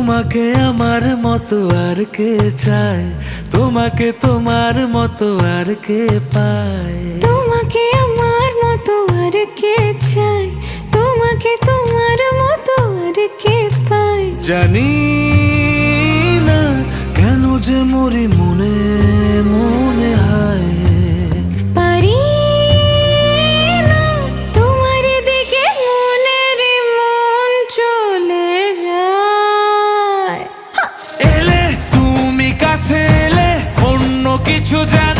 তোমাকে আমার মতো আর কে চায়, তোমাকে তোমার মতো আর কে পায়। তোমাকে আমার মতো আর কে চায়, তোমাকে তোমার মতো আর কে পায়। জানি না কেন যে মরি মনে মনে হায়। পারি না তোমার দিকে মনের মন চলে যায়। এলে তুমি কাছে এলে অন্য কিছু জানি